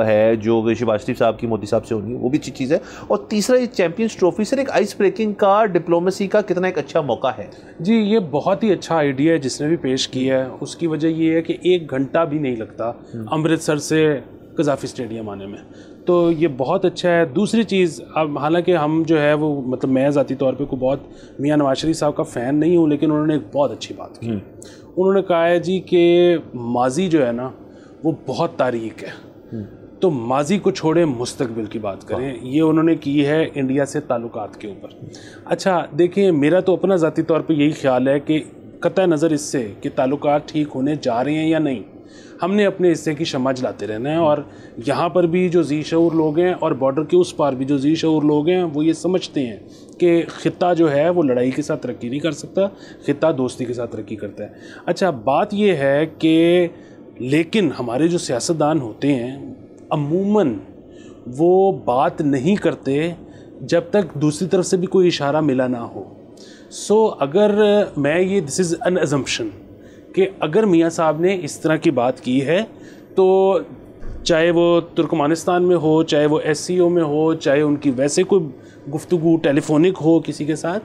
है जो शहबाज शरीफ साहब की मोदी साहब से होनी है, वो भी अच्छी चीज़ है। और तीसरा ये चैंपियंस ट्रॉफी सर एक आइस ब्रेकिंग का, डिप्लोमेसी का कितना एक अच्छा मौका है। जी ये बहुत ही अच्छा आइडिया है जिसने भी पेश किया है। उसकी वजह ये है कि 1 घंटा भी नहीं लगता अमृतसर से कज़ाफ़ी स्टेडियम आने में। तो ये बहुत अच्छा है। दूसरी चीज़, अब हालांकि हम जो है वो मतलब मैं ज़ाती तौर पे कोई बहुत मियां नवाज शरीफ साहब का फ़ैन नहीं हूँ, लेकिन उन्होंने एक बहुत अच्छी बात की। उन्होंने कहा है जी कि माजी जो है ना वो बहुत तारीख है, तो माजी को छोड़े मुस्तकबिल की बात करें। ये उन्होंने की है इंडिया से ताल्लुकात के ऊपर। अच्छा देखिए, मेरा तो अपना ज़ाती तौर पे यही ख्याल है कि कतई नज़र इससे कि ताल्लुकात ठीक होने जा रहे हैं या नहीं, हमने अपने हिस्से की शम्मा जलाते रहना है। और यहाँ पर भी जो जी शऊर लोग हैं और बॉर्डर के उस पार भी जो जी शऊर लोग हैं वो ये समझते हैं कि ख़ित्ता जो है वो लड़ाई के साथ तरक्की नहीं कर सकता, ख़ित्ता दोस्ती के साथ तरक्की करता है। अच्छा बात ये है कि लेकिन हमारे जो सियासतदान होते हैं अमूमन वो बात नहीं करते जब तक दूसरी तरफ से भी कोई इशारा मिला ना हो। सो अगर मैं ये दिस इज़ एन अजम्पशन कि अगर मियाँ साहब ने इस तरह की बात की है तो चाहे वो तुर्कमानिस्तान में हो, चाहे वो SCO में हो, चाहे उनकी वैसे कोई गुफ्तगू टेलीफोनिक हो किसी के साथ,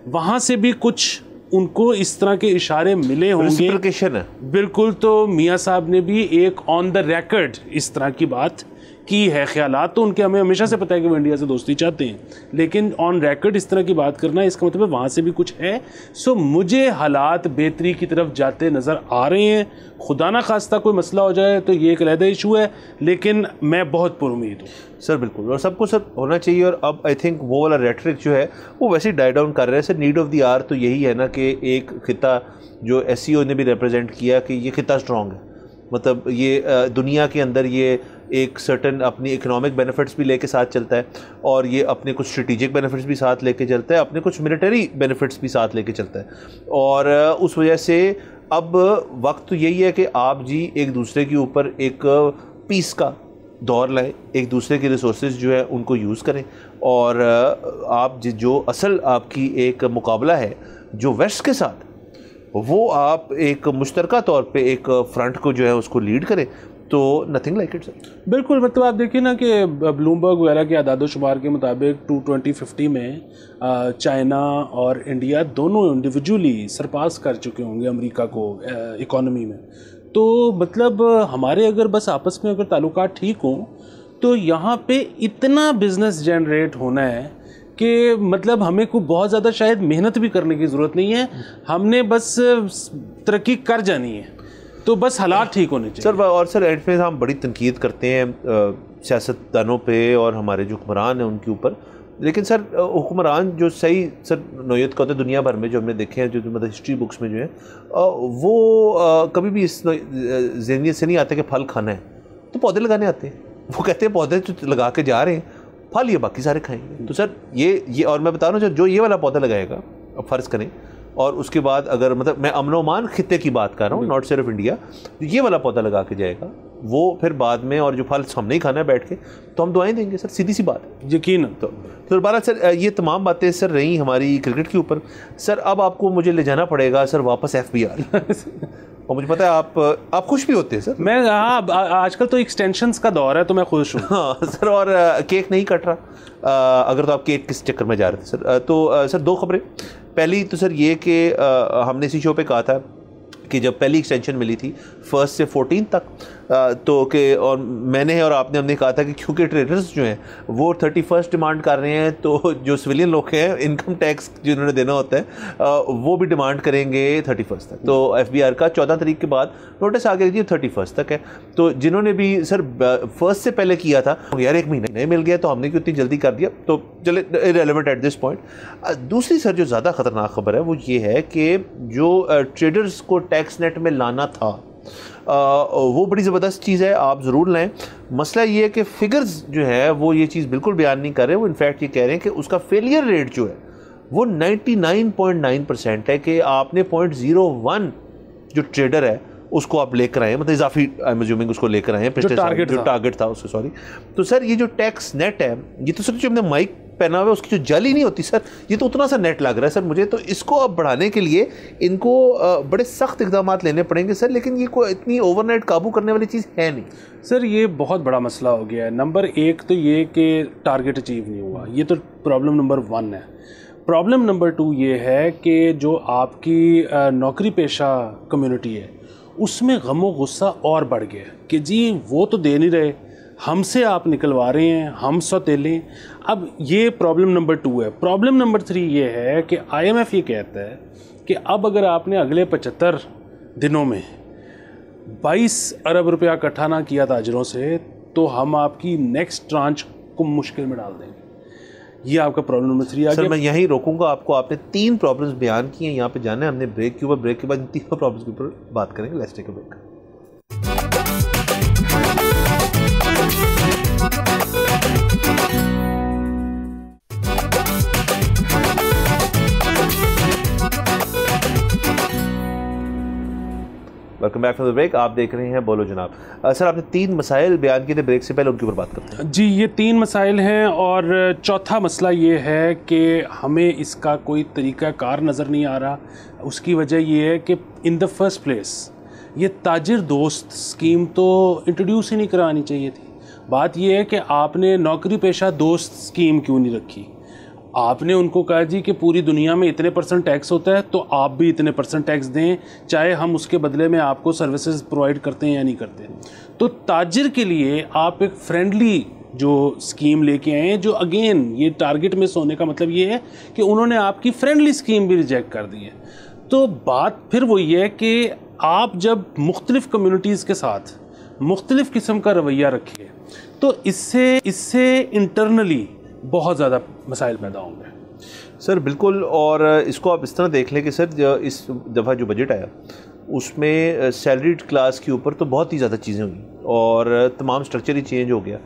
वहाँ से भी कुछ उनको इस तरह के इशारे मिले होंगे। है बिल्कुल। तो मियाँ साहब ने भी एक ऑन द रिकॉर्ड इस तरह की बात की है। ख्यालात तो उनके हमें हमेशा से पता है कि वो इंडिया से दोस्ती चाहते हैं, लेकिन ऑन रिकॉर्ड इस तरह की बात करना इसका मतलब है वहाँ से भी कुछ है। सो मुझे हालात बेहतरी की तरफ जाते नज़र आ रहे हैं। खुदा ना खास्ता कोई मसला हो जाए तो ये एक अलग इशू है, लेकिन मैं बहुत पुरुमीद हूँ सर। बिल्कुल, और सबको सर होना चाहिए। और अब आई थिंक वो वाला रेटरिक जो है वो वैसे ही डाई डाउन कर रहे हैं sir. Need of the hour तो यही है ना कि एक खिता जो SCO ने भी रिप्रेजेंट किया कि ये खिता स्ट्रॉन्ग है, मतलब ये दुनिया के अंदर ये एक सर्टन अपनी इकोनॉमिक बेनिफिट्स भी लेके साथ चलता है, और ये अपने कुछ स्ट्रेटिजिक बेनिफिट्स भी साथ लेके चलता है, अपने कुछ मिलिट्री बेनिफिट्स भी साथ लेके चलता है। और उस वजह से अब वक्त तो यही है कि आप जी एक दूसरे के ऊपर एक पीस का दौर लाएं, एक दूसरे के रिसोर्सेज जो है उनको यूज़ करें, और आप जो असल आपकी एक मुकाबला है जो वेस्ट के साथ, वो आप एक मुश्तरका तौर पे एक फ्रंट को जो है उसको लीड करें। तो नथिंग लाइक इट सर। बिल्कुल, मतलब आप देखिए ना कि ब्लूमबर्ग वगैरह के आदाद-ओ-शुमार के मुताबिक 2050 में चाइना और इंडिया दोनों इंडिविजुअली सरपास कर चुके होंगे अमेरिका को इकोनॉमी में। तो मतलब हमारे अगर बस आपस में अगर ताल्लुकात ठीक हों तो यहाँ पे इतना बिज़नेस जनरेट होना है कि मतलब हमें को बहुत ज़्यादा शायद मेहनत भी करने की ज़रूरत नहीं है, हमने बस तरक्की कर जानी है। तो बस हालात ठीक होने चाहिए सर। और सर एंड में हम बड़ी तनकीद करते हैं सियासतदानों पे और हमारे जो हुक्मरान हैं उनके ऊपर, लेकिन सर हुक्मरान जो सही सर नौयत का होता है दुनिया भर में जो हमने देखे हैं, जो मतलब हिस्ट्री बुक्स में जो है वो कभी भी इस ज़हनियत से नहीं आते कि फल खाना है तो पौधे लगाने आते हैं। वो कहते हैं पौधे जो लगा के जा रहे हैं फल ये बाकी सारे खाएंगे। तो सर ये और मैं बता रहा हूँ जो ये वाला पौधा लगाएगा, अब फ़र्ज़ करें, और उसके बाद अगर मतलब मैं अमन-ओ-मान खित्ते की बात कर रहा हूँ, नॉट सिर्फ इंडिया, तो ये वाला पौधा लगा के जाएगा वो फिर बाद में, और जो फल हम नहीं खाना है बैठ के तो हम दुआएं देंगे सर, सीधी सी बात है, यकीन। तो बारह सर ये तमाम बातें सर रही हमारी क्रिकेट के ऊपर। सर अब आपको मुझे ले जाना पड़ेगा सर वापस FBR और मुझे पता है आप खुश भी होते हैं सर। मैं हाँ, आजकल तो एक्सटेंशंस का दौर है तो मैं खुश हूँ। हाँ सर, और केक नहीं कट रहा। अगर तो आप केक किस चक्कर में जा रहे थे सर, तो सर दो खबरें। पहली तो सर ये कि हमने इसी शो पे कहा था कि जब पहली एक्सटेंशन मिली थी 1 से 14 तक, तो कि और मैंने और आपने हमने कहा था कि क्योंकि ट्रेडर्स जो हैं वो 31 डिमांड कर रहे हैं, तो जो सिविलियन लोग हैं इनकम टैक्स जिन्होंने देना होता है वो भी डिमांड करेंगे 31 तक। तो FBR का 14 तारीख के बाद नोटिस आ गया जी 31 तक है। तो जिन्होंने भी सर 1 से पहले किया था यार 1 महीने नहीं मिल गया तो हमने क्यों इतनी जल्दी कर दिया, तो चले इररिलेवेंट एट दिस पॉइंट। दूसरी सर जो ज़्यादा ख़तरनाक खबर है वो ये है कि जो ट्रेडर्स को टैक्स नेट में लाना था वो बड़ी ज़बरदस्त चीज़ है, आप ज़रूर लें। मसला ये है कि फ़िगर्स जो है वो ये चीज़ बिल्कुल बयान नहीं कर रहे, वो इनफैक्ट ये कह रहे हैं कि उसका फेलियर रेट जो है वो 99.9% है, कि आपने 0.01 जो ट्रेडर है उसको आप लेकर आए, मतलब इजाफी आई एम अज्यूमिंग उसको लेकर आए हैं पिछले साल जो टारगेट था उसको, सॉरी। तो सर ये जो टैक्स नेट है, ये तो सर जो हमने माइक पहना हुआ है उसकी जो जाली नहीं होती सर, ये तो उतना सा नेट लग रहा है सर मुझे। तो इसको अब बढ़ाने के लिए इनको बड़े सख्त इकदाम लेने पड़ेंगे सर, लेकिन ये कोई इतनी ओवरनाइट काबू करने वाली चीज़ है नहीं सर। ये बहुत बड़ा मसला हो गया है। नंबर 1 तो ये कि टारगेट अचीव नहीं हुआ, ये तो प्रॉब्लम नंबर 1 है। प्रॉब्लम नंबर 2 ये है कि जो आपकी नौकरी पेशा कम्युनिटी है उसमें गमो गुस्सा और बढ़ गया कि जी वो तो दे नहीं रहे, हमसे आप निकलवा रहे हैं, हम सौतेले। अब ये प्रॉब्लम नंबर 2 है। प्रॉब्लम नंबर 3 ये है कि IMF ये कहता है कि अब अगर आपने अगले 75 दिनों में 22 अरब रुपया इकट्ठा ना किया ताजरों से तो हम आपकी नेक्स्ट ट्रांच को मुश्किल में डाल देंगे। ये आपका प्रॉब्लम नंबर 3 आ गया। सर मैं यहीं रोकूंगा आपको, आपने 3 प्रॉब्लम्स बयान किए हैं, यहाँ पे जाना है हमने ब्रेक के ऊपर, ब्रेक के बाद इन 3 प्रॉब्लम्स के ऊपर बात करेंगे। Let's take a break. Welcome back from the break. आप देख रहे हैं बोलो जनाब। सर आपने 3 मसाइल बयान किए थे, ब्रेक से पहले उनके ऊपर बात करते हैं। जी, ये 3 मसाइल हैं और चौथा मसला ये है कि हमें इसका कोई तरीक़ाकार नज़र नहीं आ रहा। उसकी वजह ये है कि इन द फर्स्ट प्लेस ये ताजिर दोस्त स्कीम तो इंट्रोड्यूस ही नहीं करानी चाहिए थी। बात ये है कि आपने नौकरी पेशा दोस्त स्कीम क्यों नहीं रखी। आपने उनको कहा जी कि पूरी दुनिया में इतने % टैक्स होता है तो आप भी इतने % टैक्स दें, चाहे हम उसके बदले में आपको सर्विसेज प्रोवाइड करते हैं या नहीं करते। तो ताजिर के लिए आप एक फ्रेंडली जो स्कीम लेके आए हैं, जो अगेन ये टारगेट मिस होने का मतलब ये है कि उन्होंने आपकी फ्रेंडली स्कीम भी रिजेक्ट कर दी है। तो बात फिर वही है कि आप जब मुख्तलिफ कम्युनिटीज़ के साथ मुख्तलिफ किस्म का रवैया रखें तो इससे इंटरनली बहुत ज़्यादा मसाइल पैदा होंगे। सर बिल्कुल, और इसको आप इस तरह देख लें कि सर इस दफ़ा जो बजट आया उसमें सैलरीड क्लास के ऊपर तो बहुत ही ज़्यादा चीज़ें हुई और तमाम स्ट्रक्चर ही चेंज हो गया,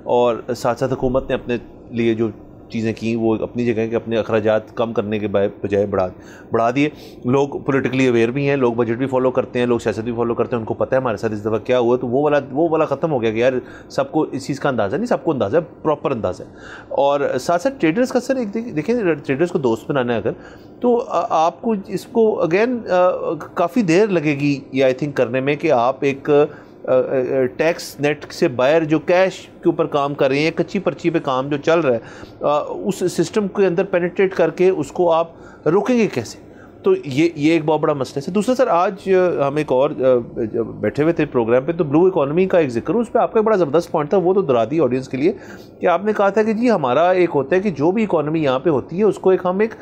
और साथ साथ हुकूमत ने अपने लिए जो चीज़ें की वो अपनी जगह के अपने अखराजात कम करने के बजाय बढ़ा दिए। लोग पॉलिटिकली अवेयर भी हैं, लोग बजट भी फॉलो करते हैं, लोग सियासत भी फॉलो करते हैं, उनको पता है हमारे साथ इस दफ़ा क्या हुआ। तो वो वाला ख़त्म हो गया कि यार सबको इस चीज़ का अंदाज़ा नहीं, सबको अंदाज़ा है, प्रॉपर अंदाज़ा है। और साथ साथ ट्रेडर्स का सर एक देखें, ट्रेडर्स को दोस्त बनाना है अगर, तो आपको इसको अगेन काफ़ी देर लगेगी ये आई थिंक करने में कि आप एक टैक्स नेट से बाहर जो कैश के ऊपर काम कर रहे हैं, कच्ची पर्ची पे काम जो चल रहा है, उस सिस्टम के अंदर पेनिट्रेट करके उसको आप रोकेंगे कैसे? तो ये एक बहुत बड़ा मसला है। दूसरा सर, आज हम एक और बैठे हुए थे प्रोग्राम पे तो ब्लू इकोनॉमी का एक जिक्र, उस पर आपका बड़ा ज़बरदस्त पॉइंट था, वो तो दोहरा दी ऑडियंस के लिए, कि आपने कहा था कि जी हमारा एक होता है कि जो भी इकोनॉमी यहाँ पे होती है उसको हम एक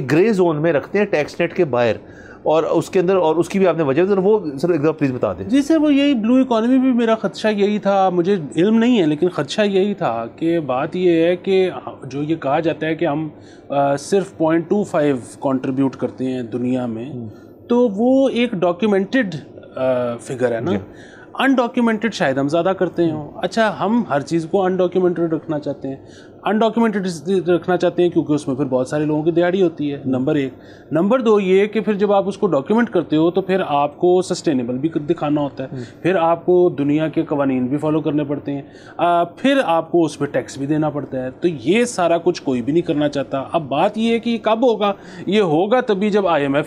ग्रे जोन में रखते हैं टैक्स नेट के बाहर, और उसके अंदर, और उसकी भी आपने वजह, वो सर एकदम प्लीज़ बता दें। जी सर, वो यही ब्लू इकोनॉमी भी मेरा ख़दशा यही था, मुझे इल्म नहीं है लेकिन ख़दशा यही था कि बात ये है कि जो ये कहा जाता है कि हम सिर्फ 0.25 कंट्रीब्यूट करते हैं दुनिया में, तो वो एक डॉक्यूमेंटेड फिगर है ना। अनडॉक्यूमेंटेड शायद हम ज़्यादा करते हैं। अच्छा, हम हर चीज़ को अनडॉक्यूमेंटेड रखना चाहते हैं। अनडॉक्यूमेंटेड रखना चाहते हैं क्योंकि उसमें फिर बहुत सारे लोगों की दिहाड़ी होती है, नंबर 1। नंबर 2 ये कि फिर जब आप उसको डॉक्यूमेंट करते हो तो फिर आपको सस्टेनेबल भी दिखाना होता है, फिर आपको दुनिया के कवानीन भी फॉलो करने पड़ते हैं, फिर आपको उस पर टैक्स भी देना पड़ता है। तो ये सारा कुछ कोई भी नहीं करना चाहता। अब बात ये है कि कब होगा? ये होगा तभी जब IMF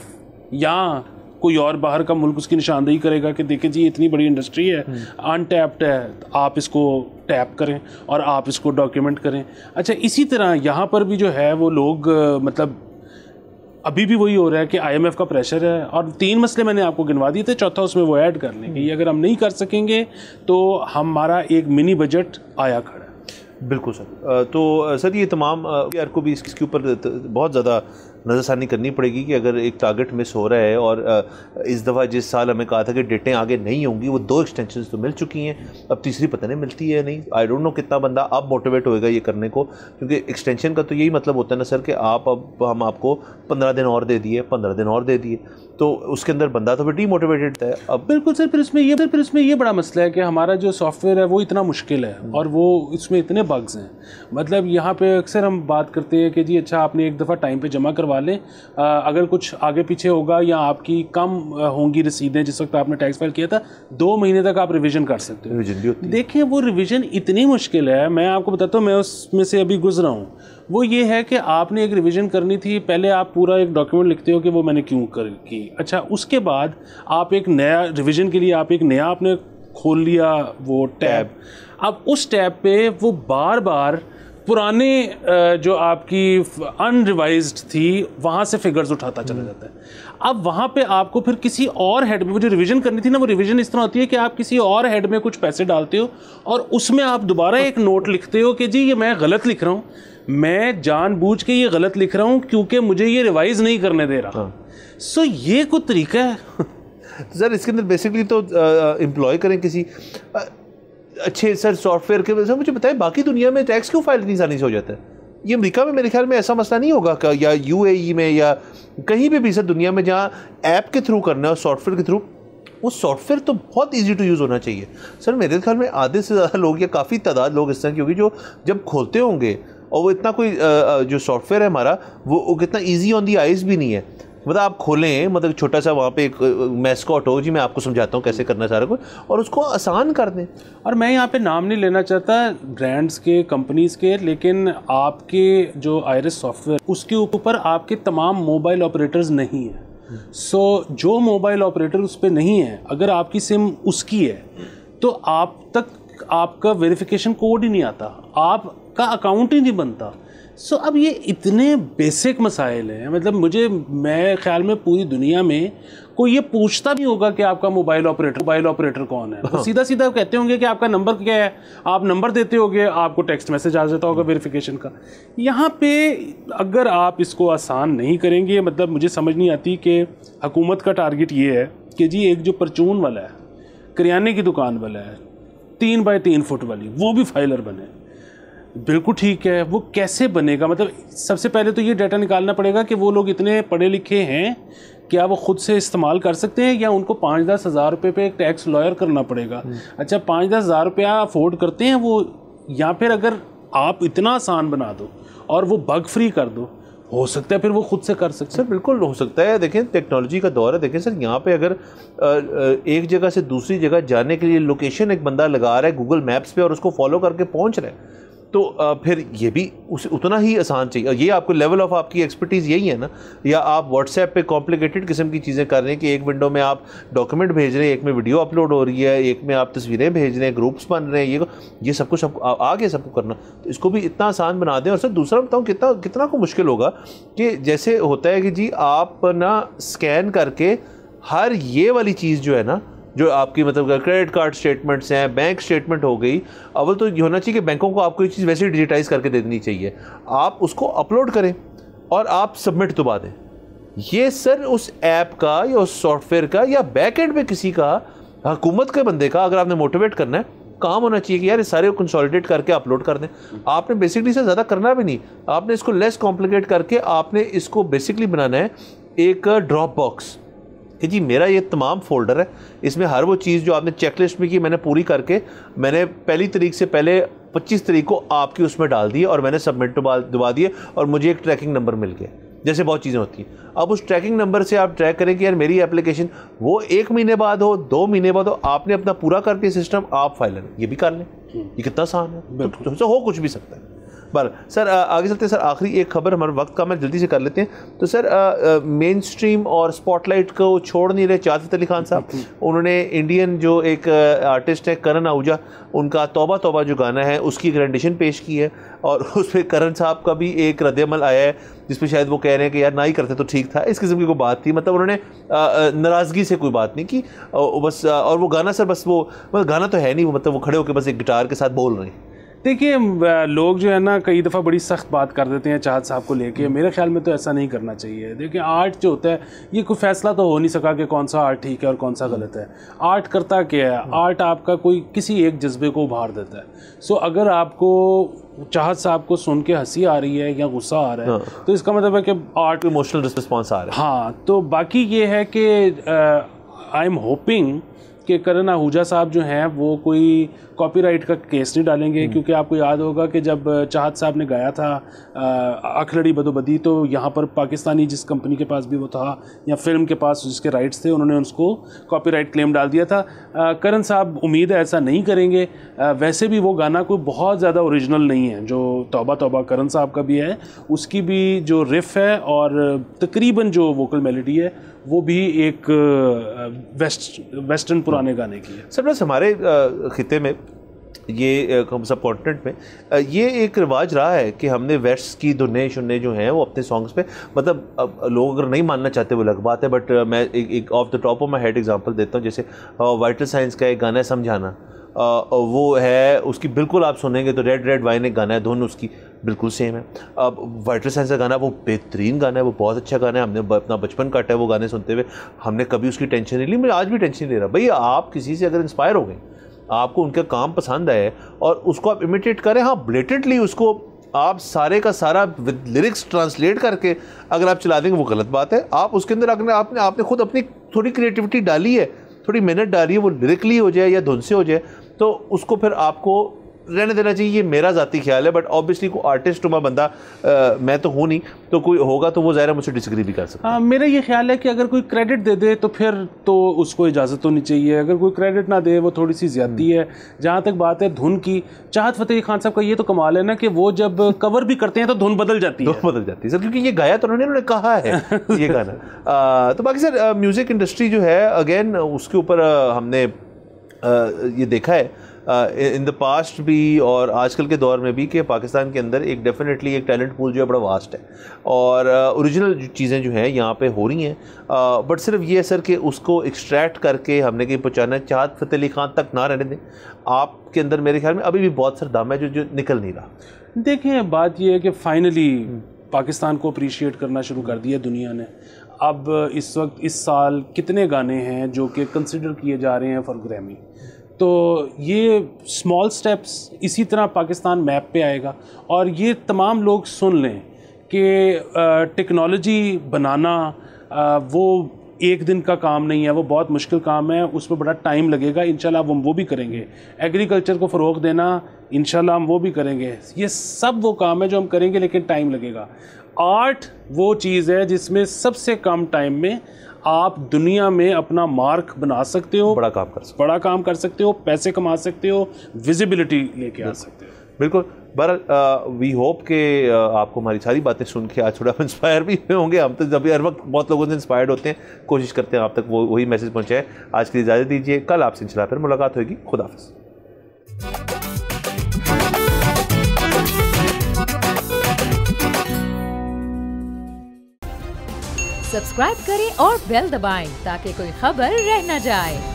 या कोई और बाहर का मुल्क उसकी निशानदेही करेगा कि देखें जी इतनी बड़ी इंडस्ट्री है, अनटैप्ड है, आप इसको टैप करें और आप इसको डॉक्यूमेंट करें। अच्छा, इसी तरह यहाँ पर भी जो है वो लोग मतलब अभी भी वही हो रहा है कि IMF का प्रेशर है, और 3 मसले मैंने आपको गिनवा दिए थे, चौथा उसमें वो ऐड कर लें कि अगर हम नहीं कर सकेंगे तो हमारा एक मिनी बजट आया खड़ा है। बिल्कुल सर। तो सर ये तमाम यार को भी इसके ऊपर बहुत ज़्यादा नज़रसानी करनी पड़ेगी कि अगर एक टारगेट मिस हो रहा है, और इस दफ़ा जिस साल हमें कहा था कि डेटें आगे नहीं होंगी, वो 2 एक्सटेंशन तो मिल चुकी हैं, अब तीसरी पता नहीं मिलती है नहीं। आई डोंट नो कितना बंदा अब मोटिवेट होएगा ये करने को, क्योंकि एक्सटेंशन का तो यही मतलब होता है ना सर कि हम आपको 15 दिन और दे दिए, 15 दिन और दे दिए, तो उसके अंदर बंदा तो फिर डीमोटिवेटेड है। अब बिल्कुल सर, फिर इसमें ये बड़ा मसला है कि हमारा जो सॉफ्टवेयर है वो इतना मुश्किल है और वो इसमें इतने बग्स हैं। मतलब यहाँ पे अक्सर हम बात करते हैं कि जी अच्छा आपने एक दफ़ा टाइम पे जमा करवा लें, अगर कुछ आगे पीछे होगा या आपकी कम होंगी रसीदें जिस वक्त आपने टैक्स फाइल किया था, 2 महीने तक आप रिवीजन कर सकते हो। रिवीजन भी होती है। देखें वो रिवीजन इतनी मुश्किल है, मैं आपको बताता हूँ, मैं उसमें से अभी गुजरा हूँ। वो ये है कि आपने एक रिवीजन करनी थी, पहले आप पूरा एक डॉक्यूमेंट लिखते हो कि वो मैंने क्यों की। अच्छा, उसके बाद आप एक नया रिवीजन के लिए आप एक नया आपने खोल लिया वो टैब। अब उस टैब पे वो बार बार पुराने जो आपकी अनरिवाइज्ड थी वहाँ से फिगर्स उठाता चला जाता है। अब वहाँ पे आपको फिर किसी और हेड में वो जो रिवीजन करनी थी ना, वो रिवीजन इस तरह होती है कि आप किसी और हेड में कुछ पैसे डालते हो और उसमें आप दोबारा एक नोट लिखते हो कि जी ये मैं गलत लिख रहा हूँ, मैं जानबूझ के ये गलत लिख रहा हूँ क्योंकि मुझे ये रिवाइज नहीं करने दे रहा। सो ये कोई तरीका है। सर इसके अंदर बेसिकली तो एम्प्लॉय करें किसी अच्छे सर सॉफ्टवेयर के वजह से। मुझे बताएं बाकी दुनिया में टैक्स क्यों फाइल इतनी आसानी से हो जाता है? ये अमेरिका में मेरे ख्याल में ऐसा मसला नहीं होगा का, या यूएई में या कहीं भी सर दुनिया में जहाँ ऐप के थ्रू करना है सॉफ्टवेयर के थ्रू, वो सॉफ्टवेयर तो बहुत इजी टू यूज़ होना चाहिए। सर मेरे ख्याल में आधे से ज़्यादा लोग या काफ़ी तादाद लोग इस तरह, क्योंकि जो जब खोलते होंगे और वो इतना कोई जो सॉफ्टवेयर है हमारा वो कितना ईजी ऑन दी आइज़ भी नहीं है। मतलब आप खोलें, मतलब छोटा सा वहाँ पे एक मैस्कॉट हो, जी मैं आपको समझाता हूँ कैसे करना सारा कुछ, और उसको आसान कर दें। और मैं यहाँ पे नाम नहीं लेना चाहता ब्रांड्स के, कंपनीज़ के, लेकिन आपके जो आयरिस सॉफ्टवेयर उसके ऊपर आपके तमाम मोबाइल ऑपरेटर्स नहीं हैं। सो जो मोबाइल ऑपरेटर उस पर नहीं है, अगर आपकी सिम उसकी है तो आप तक आपका वेरिफिकेशन कोड ही नहीं आता, आपका अकाउंट ही नहीं बनता। सो अब ये इतने बेसिक मसाइल हैं, मतलब मैं ख्याल में पूरी दुनिया में कोई ये पूछता भी होगा कि आपका मोबाइल ऑपरेटर कौन है। वो सीधा सीधा कहते होंगे कि आपका नंबर क्या है, आप नंबर देते होगे, आपको टेक्स्ट मैसेज आ जाता होगा वेरिफिकेशन का। यहाँ पे अगर आप इसको आसान नहीं करेंगे, मतलब मुझे समझ नहीं आती कि हुकूमत का टारगेट ये है कि जी एक जो परचून वाला है, करियाने की दुकान वाला है, 3 बाय 3 फुट वाली, वो भी फाइलर बने। बिल्कुल ठीक है, वो कैसे बनेगा? मतलब सबसे पहले तो ये डाटा निकालना पड़ेगा कि वो लोग इतने पढ़े लिखे हैं, क्या वो खुद से इस्तेमाल कर सकते हैं या उनको 5-10 हज़ार रुपये पे एक टैक्स लॉयर करना पड़ेगा। अच्छा 5-10 हज़ार रुपया अफोर्ड करते हैं वो, या फिर अगर आप इतना आसान बना दो और वो बग फ्री कर दो, हो सकता है फिर वो खुद से कर सकते हैं। सर बिल्कुल हो सकता है। देखें टेक्नोलॉजी का दौर है। देखें सर यहाँ पे अगर एक जगह से दूसरी जगह जाने के लिए लोकेशन एक बंदा लगा रहा है गूगल मैप्स पे और उसको फॉलो करके पहुँच रहा है, तो फिर ये भी उतना ही आसान चाहिए। ये आपको लेवल ऑफ आपकी एक्सपर्टीज़ यही है ना। या आप व्हाट्सएप पे कॉम्प्लिकेटेड किस्म की चीज़ें कर रहे हैं कि एक विंडो में आप डॉक्यूमेंट भेज रहे हैं, एक में वीडियो अपलोड हो रही है, एक में आप तस्वीरें भेज रहे हैं, ग्रुप्स बन रहे हैं, ये सब कुछ आगे सबको करना, तो इसको भी इतना आसान बना दें। और सर दूसरा बताऊँ कितना को मुश्किल होगा कि जैसे होता है कि जी आप ना स्कैन करके हर ये वाली चीज़ जो है ना, जो आपकी मतलब क्रेडिट कार्ड स्टेटमेंट्स हैं, बैंक स्टेटमेंट हो गई, अव्वल तो ये होना चाहिए कि बैंकों को आपको ये चीज़ वैसे ही डिजिटाइज करके दे देनी चाहिए, आप उसको अपलोड करें और आप सबमिट दबा दें। ये सर उस ऐप का या उस सॉफ्टवेयर का या बैक एंड पे किसी का, हुकूमत के बंदे का, अगर आपने मोटिवेट करना है, काम होना चाहिए कि यार ये सारे कंसोलिडेट करके अपलोड कर दें। आपने बेसिकली से ज़्यादा करना भी नहीं, आपने इसको लेस कॉम्प्लिकेट करके आपने इसको बेसिकली बनाना है एक ड्रॉप बॉक्स कि जी मेरा ये तमाम फोल्डर है, इसमें हर वो चीज़ जो आपने चेकलिस्ट में की मैंने पूरी करके मैंने पहली तारीख से पहले 25 तारीख को आपकी उसमें डाल दी और मैंने सबमिट दबा दिए और मुझे एक ट्रैकिंग नंबर मिल गया। जैसे बहुत चीज़ें होती हैं, अब उस ट्रैकिंग नंबर से आप ट्रैक करें कि यार मेरी एप्लीकेशन वो 1 महीने बाद हो, 2 महीने बाद हो, आपने अपना पूरा करके सिस्टम आप फाइलर ये भी कर लें। ये कितना आसान है, तो हो कुछ भी सकता है। पर सर आगे चलते हैं। सर आखिरी एक खबर, हमारे वक्त का मैं जल्दी से कर लेते हैं। तो सर मेन स्ट्रीम और स्पॉटलाइट को छोड़ नहीं रहे चाहत अली खान साहब। उन्होंने इंडियन जो एक आर्टिस्ट है करण आहूजा, उनका तौबा तौबा जो गाना है उसकी एक रेंडिशन पेश की है और उस पर करण साहब का भी एक रद्दअमल आया है जिसपे शायद वो कह रहे हैं कि यार ना ही करते तो ठीक था, इस किस्म की कोई बात थी। मतलब उन्होंने नाराज़गी से कोई बात नहीं की बस। और वो गाना सर बस वो मतलब गाना तो है नहीं, वो मतलब वो खड़े होकर बस एक गिटार के साथ बोल रहे हैं। देखिए लोग जो है ना कई दफ़ा बड़ी सख्त बात कर देते हैं चाहत साहब को लेके, मेरे ख्याल में तो ऐसा नहीं करना चाहिए। देखिए आर्ट जो होता है ये कोई फैसला तो हो नहीं सका कि कौन सा आर्ट ठीक है और कौन सा गलत है। आर्ट करता क्या है, आर्ट आपका कोई किसी एक जज्बे को उभार देता है। सो अगर आपको चाहत साहब को सुन के हंसी आ रही है या गुस्सा आ रहा है तो इसका मतलब है कि आर्ट इमोशनल रिस्पॉन्स आ रहा है। हाँ, तो बाकी ये है कि आई एम होपिंग कि करण आहूजा साहब जो हैं वो कोई कॉपीराइट का केस नहीं डालेंगे, क्योंकि आपको याद होगा कि जब चाहत साहब ने गाया था अखलड़ी बदोबदी, तो यहाँ पर पाकिस्तानी जिस कंपनी के पास भी वो था या फिल्म के पास जिसके राइट्स थे, उन्होंने उसको कॉपीराइट क्लेम डाल दिया था। करण साहब उम्मीद है ऐसा नहीं करेंगे। वैसे भी वो गाना कोई बहुत ज़्यादा ओरिजिनल नहीं है, जो तौबा तौबा करण साहब का भी है, उसकी भी जो रिफ है और तकरीबन जो वोकल मेलोडी है वो भी एक वेस्टर्न पुराने गाने की है। सर बस हमारे खिते में ये सब कॉन्टिनेंट में ये एक रिवाज रहा है कि हमने वेस्ट की धुनें शुन्ने जो हैं वो अपने सॉन्ग्स पे, मतलब अब लोग अगर नहीं मानना चाहते वो अलग बात है, बट मैं एक of the top of my head example देता हूँ। जैसे वाइटल साइंस का एक गाना है समझाना, वो है उसकी बिल्कुल आप सुनेंगे तो रेड रेड वाइन एक गाना है, धुन उसकी बिल्कुल सेम है। अब वाइटल साइंस का गाना वो बेहतरीन गाना है, वो बहुत अच्छा गाना है, हमने अपना बचपन काटा है वो गाने सुनते हुए, हमने कभी उसकी टेंशन नहीं ली, मुझे आज भी टेंशन नहीं ले रहा। भैया आप किसी से अगर इंस्पायर हो गए, आपको उनका काम पसंद आए और उसको आप इमिटेट करें, हाँ ब्लेटेंटली उसको आप सारे का सारा विद लिरिक्स ट्रांसलेट करके अगर आप चला देंगे वो गलत बात है। आप उसके अंदर आपने खुद अपनी थोड़ी क्रिएटिविटी डाली है, थोड़ी मेहनत डाली है, वो लिरिकली हो जाए या धुन से हो जाए, तो उसको फिर आपको रहने देना चाहिए। ये मेरा ज़ाती ख्याल है, बट ऑब्वियसली कोई आर्टिस्ट हुआ बंदा मैं तो हूँ नहीं, तो कोई होगा तो वो ज़ाहिर मुझसे डिसएग्री भी कर सकता है। मेरा ये ख्याल है कि अगर कोई क्रेडिट दे दे तो फिर तो उसको इजाज़त होनी चाहिए, अगर कोई क्रेडिट ना दे वो थोड़ी सी ज़्यादती है। जहाँ तक बात है धुन की, चाहत फ़तेह अली खान साहब का ये तो कमाल है ना कि वो जब कवर भी करते हैं तो धुन बदल जाती है। बदल जाती है सर, क्योंकि ये गाया तो उन्होंने कहा है ये गाना। तो बाकी सर म्यूज़िक इंडस्ट्री जो है अगेन उसके ऊपर हमने ये देखा है इन द पास्ट भी और आजकल के दौर में भी कि पाकिस्तान के अंदर एक डेफिनेटली एक टैलेंट पूल जो है बड़ा वास्ट है और ओरिजिनल चीज़ें जो हैं यहाँ पे हो रही हैं, बट सिर्फ ये है सर कि उसको एक्सट्रैक्ट करके हमने कहीं पहुँचाना है, चाहत फ़तेह अली खान तक ना रहने दें। आपके अंदर मेरे ख्याल में अभी भी बहुत सारा दम है जो निकल नहीं रहा। देखें बात ये है कि फाइनली पाकिस्तान को अप्रिशिएट करना शुरू कर दिया दुनिया ने। अब इस वक्त इस साल कितने गाने हैं जो कि कंसिडर किए जा रहे हैं फॉर ग्रैमी, तो ये स्मॉल स्टेप्स इसी तरह पाकिस्तान मैप पे आएगा। और ये तमाम लोग सुन लें कि टेक्नोलॉजी बनाना वो एक दिन का काम नहीं है, वो बहुत मुश्किल काम है, उसमें बड़ा टाइम लगेगा। इंशाल्लाह हम वो भी करेंगे। एग्रीकल्चर को फ़रोग़ देना इंशाल्लाह हम वो भी करेंगे। ये सब वो काम है जो हम करेंगे, लेकिन टाइम लगेगा। आर्ट वो चीज़ है जिसमें सबसे कम टाइम में आप दुनिया में अपना मार्क बना सकते हो, बड़ा काम कर सकते हो, पैसे कमा सकते हो, विजिबिलिटी लेके आ सकते हो। बिल्कुल। बहरहाल वी होप कि आपको हमारी सारी बातें सुन के आज थोड़ा इंस्पायर भी होंगे। हम तो जब हर वक्त बहुत लोगों से इंस्पायर्ड होते हैं, कोशिश करते हैं आप तक वही मैसेज पहुँचाए। आज के लिए इजाज़त दीजिए, कल आपसे इंशाल्लाह फिर मुलाकात होगी। खुदा हाफ़िज़। सब्सक्राइब करें और बेल दबाएं ताकि कोई खबर रह न जाए।